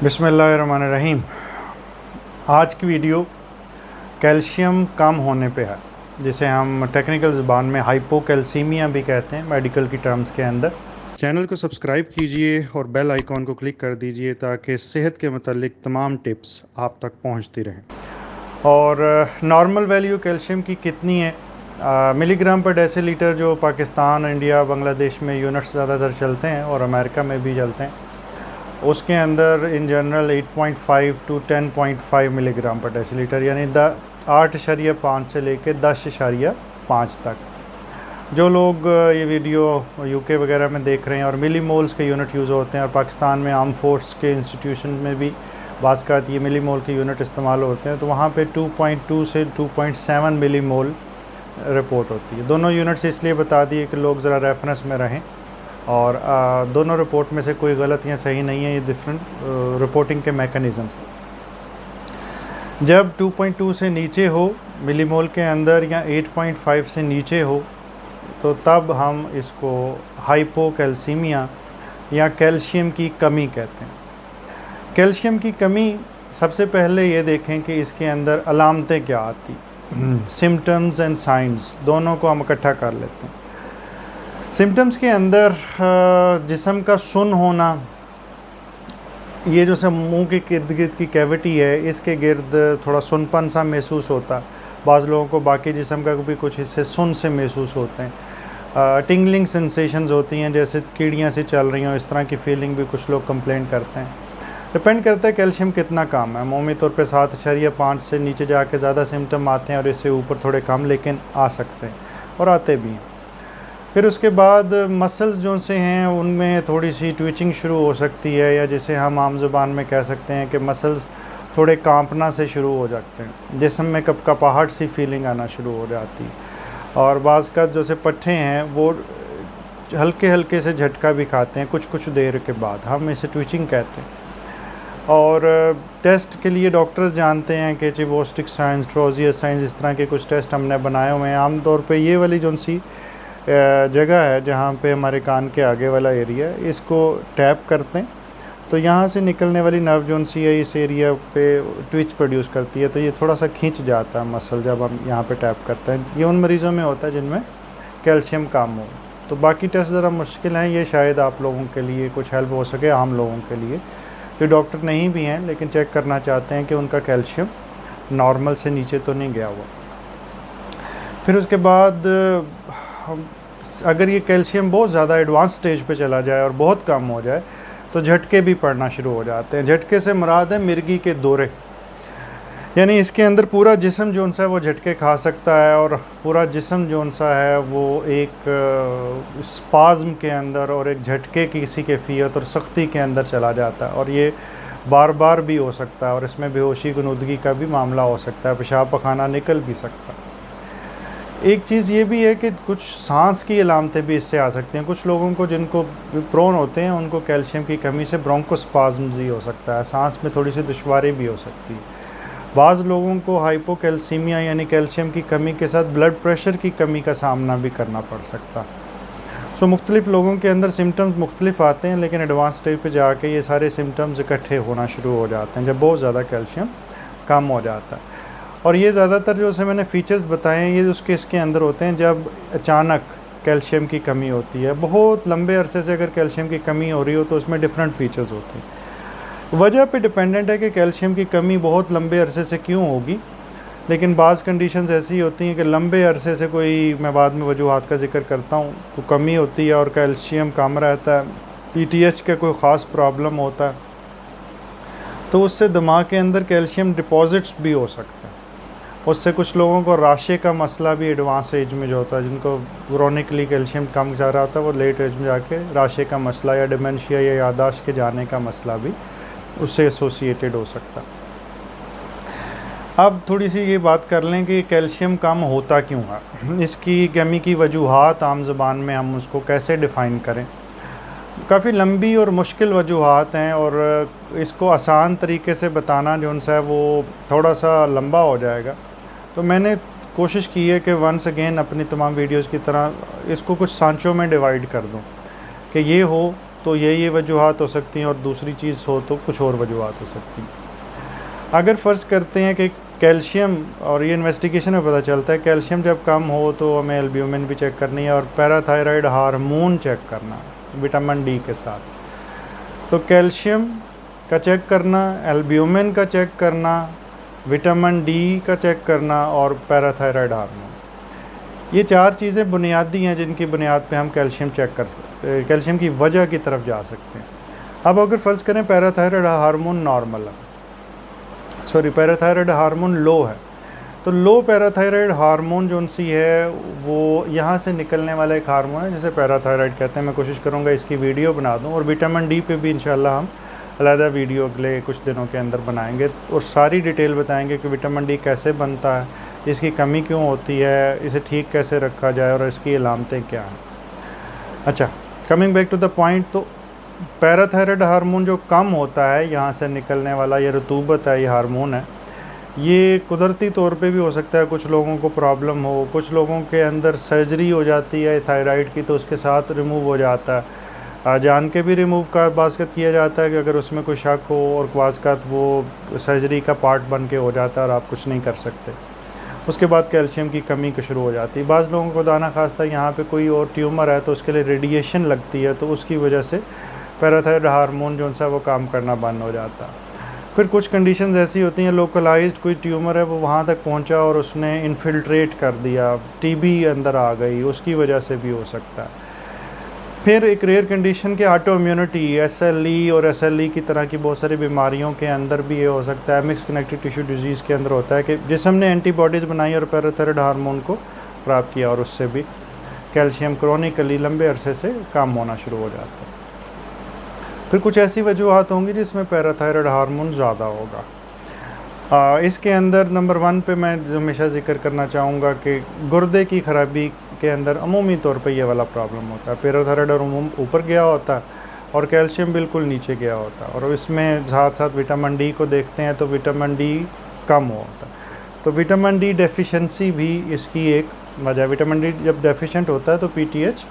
बिस्मिल्लाहिर्रहमानिर्रहीम। आज की वीडियो कैल्शियम कम होने पे है, जिसे हम टेक्निकल ज़बान में हाइपोकैल्सीमिया भी कहते हैं मेडिकल की टर्म्स के अंदर। चैनल को सब्सक्राइब कीजिए और बेल आइकॉन को क्लिक कर दीजिए ताकि सेहत के मतलब तमाम टिप्स आप तक पहुंचती रहें। और नॉर्मल वैल्यू कैल्शियम की कितनी है? मिलीग्राम पर डेसीलीटर, जो पाकिस्तान, इंडिया, बांग्लादेश में यूनिट्स ज़्यादातर चलते हैं और अमेरिका में भी चलते हैं, उसके अंदर इन जनरल 8.5 टू 10.5 मिलीग्राम पर डेसीलीटर, यानी 8.5 से लेके 10.5 तक। जो लोग ये वीडियो यूके वगैरह में देख रहे हैं और मिली मोल्स के यूनिट यूज़ होते हैं, और पाकिस्तान में आर्म फोर्स के इंस्टीट्यूशन में भी बाज़ ये मिली मोल के यूनिट इस्तेमाल होते हैं, तो वहाँ पे 2.2 से 2.7 मिली मोल रिपोर्ट होती है। दोनों यूनिट्स इसलिए बता दिए कि लोग ज़रा रेफरेंस में रहें, और दोनों रिपोर्ट में से कोई गलत या सही नहीं है, ये डिफरेंट रिपोर्टिंग के मैकेनिज़म्स हैं। जब 2.2 से नीचे हो मिलीमोल के अंदर या 8.5 से नीचे हो, तो तब हम इसको हाइपोकैल्सीमिया या कैल्शियम की कमी कहते हैं। कैल्शियम की कमी, सबसे पहले ये देखें कि इसके अंदर अलामतें क्या आती, सिम्टम्स एंड साइंस, दोनों को हम इकट्ठा कर लेते हैं। सिम्टम्स के अंदर जिस्म का सुन होना, ये जो सब मुंह के इर्द गिर्द की कैविटी है, इसके गिर्द थोड़ा सुनपन सा महसूस होता है। बाज़ लोगों को बाकी जिस्म का भी कुछ हिस्से सुन से महसूस होते हैं। टिंगलिंग सेंसेशंस होती हैं, जैसे कीड़ियाँ से चल रही हों, इस तरह की फीलिंग भी कुछ लोग कंप्लेंट करते हैं। डिपेंड करता है कैल्शियम कितना कम है। अमूमी तौर पे 7.5 से नीचे जाके ज़्यादा सिम्टम आते हैं, और इससे ऊपर थोड़े कम लेकिन आ सकते हैं और आते भी हैं। फिर उसके बाद मसल्स जो से हैं उनमें थोड़ी सी ट्विचिंग शुरू हो सकती है, या जिसे हम आम ज़ुबान में कह सकते हैं कि मसल्स थोड़े कांपना से शुरू हो जाते हैं, जिस्म में कपकपाहट सी फीलिंग आना शुरू हो जाती है। और बाज़ का जो से पट्ठे हैं वो हल्के हल्के से झटका भी खाते हैं कुछ देर के बाद, हम इसे ट्विचिंग कहते हैं। और टेस्ट के लिए डॉक्टर्स जानते हैं कि चिवोस्टिक साइंस, ट्रोजियस साइंस, इस तरह के कुछ टेस्ट हमने बनाए हुए हैं। आमतौर पर ये वाली जो सी जगह है जहाँ पे हमारे कान के आगे वाला एरिया है, इसको टैप करते हैं तो यहाँ से निकलने वाली नर्व जोन सी है इस एरिया पे ट्विच प्रोड्यूस करती है, तो ये थोड़ा सा खींच जाता है मसल जब हम यहाँ पे टैप करते हैं। ये उन मरीज़ों में होता है जिनमें कैल्शियम कम हो। तो बाकी टेस्ट ज़रा मुश्किल हैं, ये शायद आप लोगों के लिए कुछ हेल्प हो सके, आम लोगों के लिए जो डॉक्टर नहीं भी हैं लेकिन चेक करना चाहते हैं कि उनका कैल्शियम नॉर्मल से नीचे तो नहीं गया हुआ। फिर उसके बाद अगर ये कैल्शियम बहुत ज़्यादा एडवांस स्टेज पे चला जाए और बहुत कम हो जाए, तो झटके भी पड़ना शुरू हो जाते हैं। झटके से मुराद है मिर्गी के दौरे, यानी इसके अंदर पूरा जिस्म जोन सा है वो झटके खा सकता है, और पूरा जिस्म जोन सा है वो एक स्पाज्म के अंदर और एक झटके की किसी कैफियत और सख्ती के अंदर चला जाता है, और ये बार बार भी हो सकता है, और इसमें बेहोशी गुनूदगी का भी मामला हो सकता है, पेशाब पखाना निकल भी सकता है। एक चीज़ ये भी है कि कुछ सांस की अलामतें भी इससे आ सकती हैं। कुछ लोगों को जिनको प्रोन होते हैं उनको कैल्शियम की कमी से ब्रोंकोस्पाज्म्स ही हो सकता है, सांस में थोड़ी सी दुश्वारी भी हो सकती है। बाज़ लोगों को हाइपोकैल्सीमिया यानी कैल्शियम की कमी के साथ ब्लड प्रेशर की कमी का सामना भी करना पड़ सकता है। सो मुख्तलिफ़ लोगों के अंदर सिम्टम्स मुख्तलिफ आते हैं, लेकिन एडवांस स्टेज पे जाके ये सारे सिम्टम्स इकट्ठे होना शुरू हो जाते हैं जब बहुत ज़्यादा कैल्शियम कम हो जाता है। और ये ज़्यादातर जो से मैंने फ़ीचर्स बताए हैं, ये उसके इसके अंदर होते हैं जब अचानक कैल्शियम की कमी होती है। बहुत लंबे अरसे से अगर कैल्शियम की कमी हो रही हो तो उसमें डिफरेंट फ़ीचर्स होते हैं। वजह पे डिपेंडेंट है कि कैल्शियम की कमी बहुत लंबे अरसे से क्यों होगी, लेकिन बाज़ कंडीशंस ऐसी होती हैं कि लंबे अरसे से कोई, मैं बाद में वजूहात का जिक्र करता हूँ, तो कमी होती है और कैल्शियम कम रहता है, PTH का कोई ख़ास प्रॉब्लम होता है, तो उससे दिमाग के अंदर कैल्शियम डिपॉजिट्स भी हो सकते हैं। उससे कुछ लोगों को राशे का मसला भी एडवांस एज में जो होता है, जिनको क्रोनिकली कैल्शियम कम जा रहा था, वो लेट एज में जाके राशे का मसला या डिमेंशिया या यादाश्त के जाने का मसला भी उससे एसोसिएटेड हो सकता। अब थोड़ी सी ये बात कर लें कि कैल्शियम कम होता क्यों है, इसकी कमी की वजूहात आम ज़बान में हम उसको कैसे डिफ़ाइन करें। काफ़ी लंबी और मुश्किल वजूहात हैं, और इसको आसान तरीके से बताना जो उनसे है वो थोड़ा सा लंबा हो जाएगा। तो मैंने कोशिश की है कि वंस अगेन अपनी तमाम वीडियोस की तरह इसको कुछ सांचों में डिवाइड कर दूं, कि ये हो तो ये वजूहात हो सकती हैं, और दूसरी चीज़ हो तो कुछ और वजूहात हो सकती हैं। अगर फ़र्ज़ करते हैं कि कैल्शियम, और ये इन्वेस्टिगेशन में पता चलता है कैल्शियम जब कम हो तो हमें एल्ब्यूमिन भी चेक करनी है और पैराथायराइड हार्मोन चेक करना है विटामिन डी के साथ। तो कैल्शियम का चेक करना, एल्ब्यूमिन का चेक करना, विटामिन डी का चेक करना और पैराथायराइड हार्मोन, ये 4 चीज़ें बुनियादी हैं जिनकी बुनियाद पे हम कैल्शियम चेक कर सकते हैं, कैल्शियम की वजह की तरफ जा सकते हैं। अब अगर फ़र्ज़ करें पैराथायराइड हार्मोन नॉर्मल है, पैराथायराइड हार्मोन लो है, तो लो पैराथायराइड हार्मोन जो उनसी है वो यहाँ से निकलने वाला एक हार्मोन है जिसे पैराथायराइड कहते हैं। मैं कोशिश करूँगा इसकी वीडियो बना दूँ, और विटामिन डी पे भी इंशाल्लाह हम अलहदा वीडियो अगले कुछ दिनों के अंदर बनाएंगे और सारी डिटेल बताएंगे कि विटामिन डी कैसे बनता है, इसकी कमी क्यों होती है, इसे ठीक कैसे रखा जाए और इसकी अलामतें क्या हैं। अच्छा, coming back to the point, तो पैराथायराइड हार्मोन जो कम होता है यहाँ से निकलने वाला, ये रतूबत है, ये हार्मोन है, ये कुदरती तौर पे भी हो सकता है, कुछ लोगों को प्रॉब्लम हो, कुछ लोगों के अंदर सर्जरी हो जाती है थायराइड की तो उसके साथ रिमूव हो जाता है, जान के भी रिमूव का बास्कत किया जाता है कि अगर उसमें कोई शक हो, और बास्कत वो सर्जरी का पार्ट बन के हो जाता है और आप कुछ नहीं कर सकते। उसके बाद कैल्शियम की कमी का शुरू हो जाती है। बाज़ लोगों को दाना खास्ता यहाँ पे कोई और ट्यूमर है तो उसके लिए रेडिएशन लगती है, तो उसकी वजह से पैराथायराइड हार्मोन जो सा वो काम करना बंद हो जाता है। फिर कुछ कंडीशंस ऐसी होती हैं, लोकलाइज्ड कोई ट्यूमर है वो वहाँ तक पहुँचा और उसने इन्फिल्ट्रेट कर दिया, टीबी अंदर आ गई, उसकी वजह से भी हो सकता है। फिर एक रेयर कंडीशन के ऑटो इम्यूनिटी, SLE और SLE की तरह की बहुत सारी बीमारियों के अंदर भी ये हो सकता है। मिक्स कनेक्टिव टिश्यू डिजीज़ के अंदर होता है कि जिस्म ने एंटीबॉडीज़ बनाई और पैराथायराइड हार्मोन को ख़राब किया और उससे भी कैल्शियम क्रॉनिकली लंबे अरसे से कम होना शुरू हो जाता है। फिर कुछ ऐसी वजूहात होंगी जिसमें पैराथायराइड हार्मोन ज़्यादा होगा। इसके अंदर नंबर 1 पे मैं हमेशा जिक्र करना चाहूँगा कि गुर्दे की ख़राबी के अंदर अमूमी तौर पे ये वाला प्रॉब्लम होता है। पैराथायराइड हार्मोन ऊपर गया होता है और कैल्शियम बिल्कुल नीचे गया होता है, और इसमें साथ साथ विटामिन डी को देखते हैं तो विटामिन डी कम होता है। तो विटामिन डी डेफिशिएंसी भी इसकी एक वजह। विटामिन डी जब डेफिशिएंट होता है तो PTH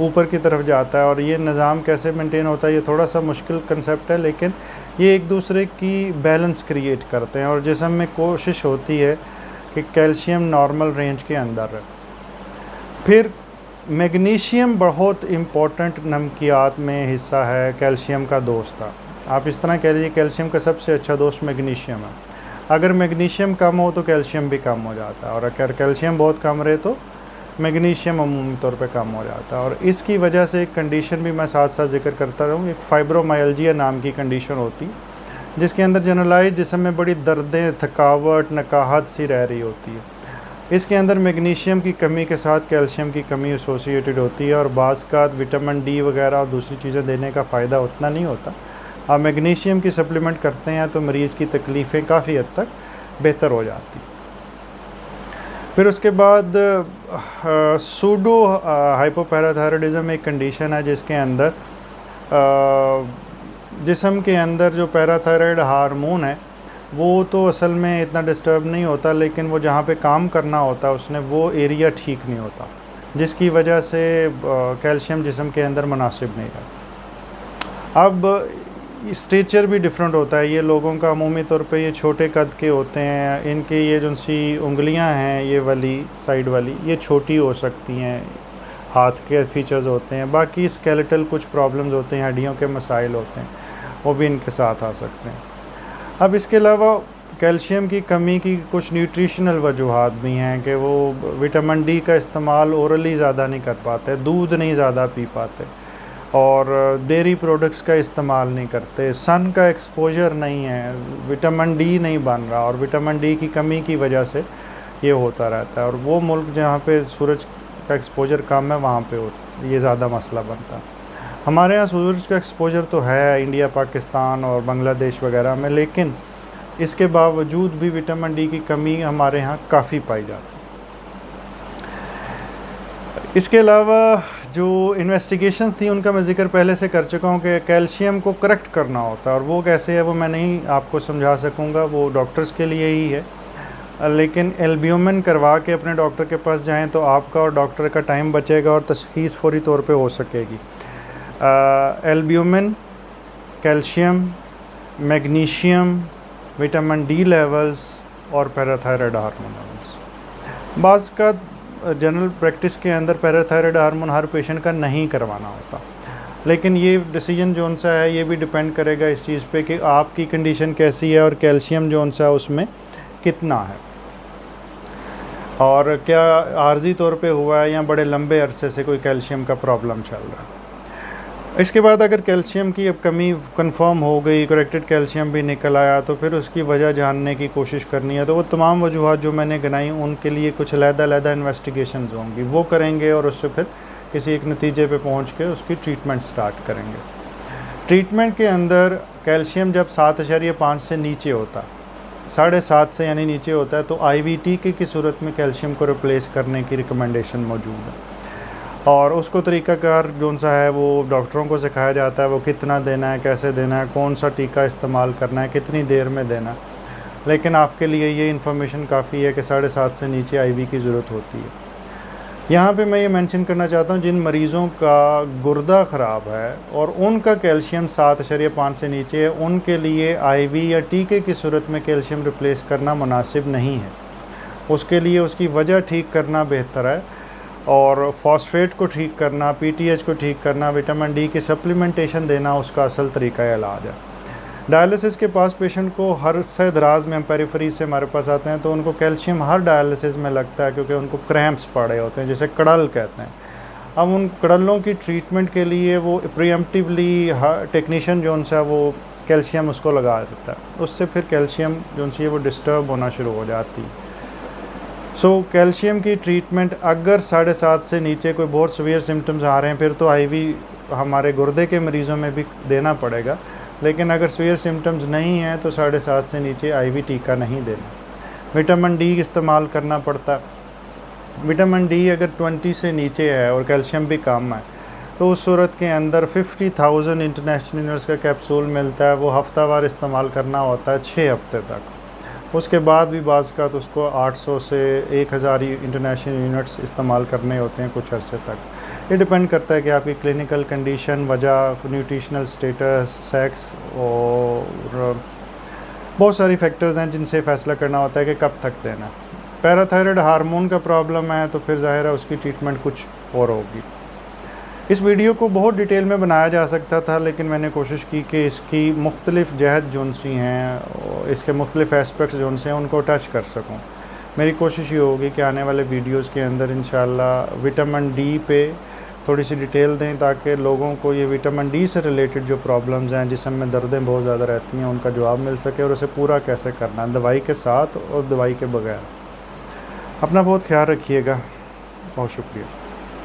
ऊपर की तरफ जाता है, और ये निज़ाम कैसे मेंटेन होता है ये थोड़ा सा मुश्किल कंसेप्ट है, लेकिन ये एक दूसरे की बैलेंस क्रिएट करते हैं और जिस्म में कोशिश होती है कि कैल्शियम नॉर्मल रेंज के अंदर रहे। फिर मैग्नीशियम बहुत इम्पोर्टेंट नमकियात में हिस्सा है, कैल्शियम का दोस्त था। आप इस तरह कह लीजिए कैल्शियम का सबसे अच्छा दोस्त मैग्नीशियम है। अगर मैग्नीशियम कम हो तो कैल्शियम भी कम हो जाता है, और अगर कैल्शियम बहुत कम रहे तो मैग्नीशियम अमूमी तौर पे कम हो जाता है। और इसकी वजह से एक कंडीशन भी मैं साथ साथ जिक्र करता रहूँ, एक फाइब्रोमाइल्जिया नाम की कंडीशन होती जिसके अंदर जनरलाइज जिस्म में बड़ी दर्दें, थकावट, नकाहत सी रह रही होती है। इसके अंदर मैग्नीशियम की कमी के साथ कैल्शियम की कमी एसोसिएटेड होती है, और बाज़ का विटामिन डी वगैरह और दूसरी चीज़ें देने का फ़ायदा उतना नहीं होता। आप मैग्नीशियम की सप्लीमेंट करते हैं तो मरीज़ की तकलीफ़ें काफ़ी हद तक बेहतर हो जाती। फिर उसके बाद सूडो हाइपोपैराथायराइडिज्म एक कंडीशन है जिसके अंदर जिस्म के अंदर जो पैराथायराइड हार्मोन है वो तो असल में इतना डिस्टर्ब नहीं होता, लेकिन वो जहाँ पे काम करना होता है उसने वो एरिया ठीक नहीं होता, जिसकी वजह से कैल्शियम जिस्म के अंदर मुनासिब नहीं रहता। अब स्टेचर भी डिफरेंट होता है। ये लोगों का अमूमी तौर पे ये छोटे कद के होते हैं, इनके ये जो सी उंगलियां हैं ये वाली साइड वाली ये छोटी हो सकती हैं, हाथ के फीचर्स होते हैं, बाकी स्केलेटल कुछ प्रॉब्लम्स होते हैं, हड्डियों के मसाइल होते हैं, वो भी इनके साथ आ सकते हैं। अब इसके अलावा कैल्शियम की कमी की कुछ न्यूट्रिशनल वजूहात भी हैं कि वो विटामिन डी का इस्तेमाल ओरली ज़्यादा नहीं कर पाते, दूध नहीं ज़्यादा पी पाते, और डेयरी प्रोडक्ट्स का इस्तेमाल नहीं करते, सन का एक्सपोजर नहीं है, विटामिन डी नहीं बन रहा, और विटामिन डी की कमी की वजह से ये होता रहता है। और वो मुल्क जहाँ पे सूरज का एक्सपोजर कम है वहाँ पे ये ज़्यादा मसला बनता है। हमारे यहाँ सूरज का एक्सपोजर तो है इंडिया, पाकिस्तान और बांग्लादेश वगैरह में, लेकिन इसके बावजूद भी विटामिन डी की कमी हमारे यहाँ काफ़ी पाई जाती है। इसके अलावा जो इन्वेस्टिगेशंस थी उनका मैं ज़िक्र पहले से कर चुका हूँ कि कैल्शियम को करेक्ट करना होता है, और वो कैसे है वो मैं नहीं आपको समझा सकूँगा, वो डॉक्टर्स के लिए ही है। लेकिन एल्ब्यूमिन करवा के अपने डॉक्टर के पास जाएं तो आपका और डॉक्टर का टाइम बचेगा और तशख़ीस फ़ौरी तौर पे हो सकेगी। Albumin, calcium, magnesium, vitamin D levels और पैराथायराइड हार्मोन लेवल्स। बाज़ का जनरल प्रैक्टिस के अंदर पैराथायराइड हार्मोन हर पेशेंट का नहीं करवाना होता, लेकिन ये डिसीजन जो सा है ये भी डिपेंड करेगा इस चीज़ पे कि आपकी कंडीशन कैसी है और कैल्शियम जो सा उसमें कितना है, और क्या आर्जी तौर पे हुआ है या बड़े लंबे अरसे से कोई कैल्शियम का प्रॉब्लम चल रहा है। इसके बाद अगर कैल्शियम की अब कमी कंफर्म हो गई, करेक्टेड कैल्शियम भी निकल आया, तो फिर उसकी वजह जानने की कोशिश करनी है। तो वो तमाम वजूहत जो मैंने गिनाई उनके लिए कुछ अलग-अलग इन्वेस्टिगेशंस होंगी, वो करेंगे और उससे फिर किसी एक नतीजे पे पहुंच के उसकी ट्रीटमेंट स्टार्ट करेंगे। ट्रीटमेंट के अंदर कैल्शियम जब 7.5 से नीचे होता है, 7.5 से यानी नीचे होता है, तो IVT की सूरत में कैल्शियम को रिप्लेस करने की रिकमेंडेशन मौजूद है, और उसको तरीक़ाकार जो सा है वो डॉक्टरों को सिखाया जाता है, वो कितना देना है, कैसे देना है, कौन सा टीका इस्तेमाल करना है, कितनी देर में देना है। लेकिन आपके लिए ये इन्फॉर्मेशन काफ़ी है कि 7.5 से नीचे IV की ज़रूरत होती है। यहाँ पे मैं ये मेंशन करना चाहता हूँ, जिन मरीज़ों का गुर्दा ख़राब है और उनका कैल्शियम 7.5 से नीचे है, उनके लिए IV या टीके की सूरत में कैल्शियम रिप्लेस करना मुनासिब नहीं है। उसके लिए उसकी वजह ठीक करना बेहतर है, और फॉस्फेट को ठीक करना, PTH को ठीक करना, विटामिन डी की सप्लीमेंटेशन देना उसका असल तरीका इलाज है। डायलिसिस के पास पेशेंट को हर से दराज में, हम पेरिफेरी से हमारे पास आते हैं, तो उनको कैल्शियम हर डायलिसिस में लगता है, क्योंकि उनको क्रैम्प्स पड़े होते हैं, जैसे कड़ल कहते हैं। अब उन कड़लों की ट्रीटमेंट के लिए वो प्रीएम्प्टिवली टेक्नीशियन जो उनसे वो कैल्शियम उसको लगा देता है, उससे फिर कैल्शियम जो उनसे वो डिस्टर्ब होना शुरू हो जाती है। कैल्शियम की ट्रीटमेंट अगर 7.5 से नीचे कोई बहुत सीवियर सिम्टम्स आ रहे हैं, फिर तो IV हमारे गुर्दे के मरीज़ों में भी देना पड़ेगा। लेकिन अगर सीवियर सिम्टम्स नहीं हैं तो 7.5 से नीचे IV टीका नहीं देना। विटामिन डी इस्तेमाल करना पड़ता। विटामिन डी अगर 20 से नीचे है और कैल्शियम भी कम है, तो उस सूरत के अंदर 50,000 इंटरनेशनल यूनिट्स का कैप्सूल मिलता है, वो हफ्तावार इस्तेमाल करना होता है 6 हफ्ते तक। उसके बाद भी बाज़ का तो उसको 800 से 1000 इंटरनेशनल यूनिट्स इस्तेमाल करने होते हैं कुछ अरसे तक। ये डिपेंड करता है कि आपकी क्लिनिकल कंडीशन, वजह, न्यूट्रिशनल स्टेटस, सेक्स और बहुत सारी फैक्टर्स हैं जिनसे फ़ैसला करना होता है कि कब तक देना। पैराथायराइड हार्मोन का प्रॉब्लम है तो फिर ज़ाहिर है उसकी ट्रीटमेंट कुछ और होगी। इस वीडियो को बहुत डिटेल में बनाया जा सकता था, लेकिन मैंने कोशिश की कि इसकी मुख्तलिफ़ जहत जोन सी हैं, इसके मुख्तलिफ़ एस्पेक्ट्स जोन से हैं, उनको टच कर सकूं। मेरी कोशिश ये होगी कि आने वाले वीडियोस के अंदर इंशाल्लाह विटामिन डी पे थोड़ी सी डिटेल दें, ताकि लोगों को ये विटामिन डी से रिलेटेड जो प्रॉब्लम्स हैं, जिसम में दर्दें बहुत ज़्यादा रहती हैं, उनका जवाब मिल सके और उसे पूरा कैसे करना है, दवाई के साथ और दवाई के बगैर। अपना बहुत ख्याल रखिएगा। बहुत शुक्रिया।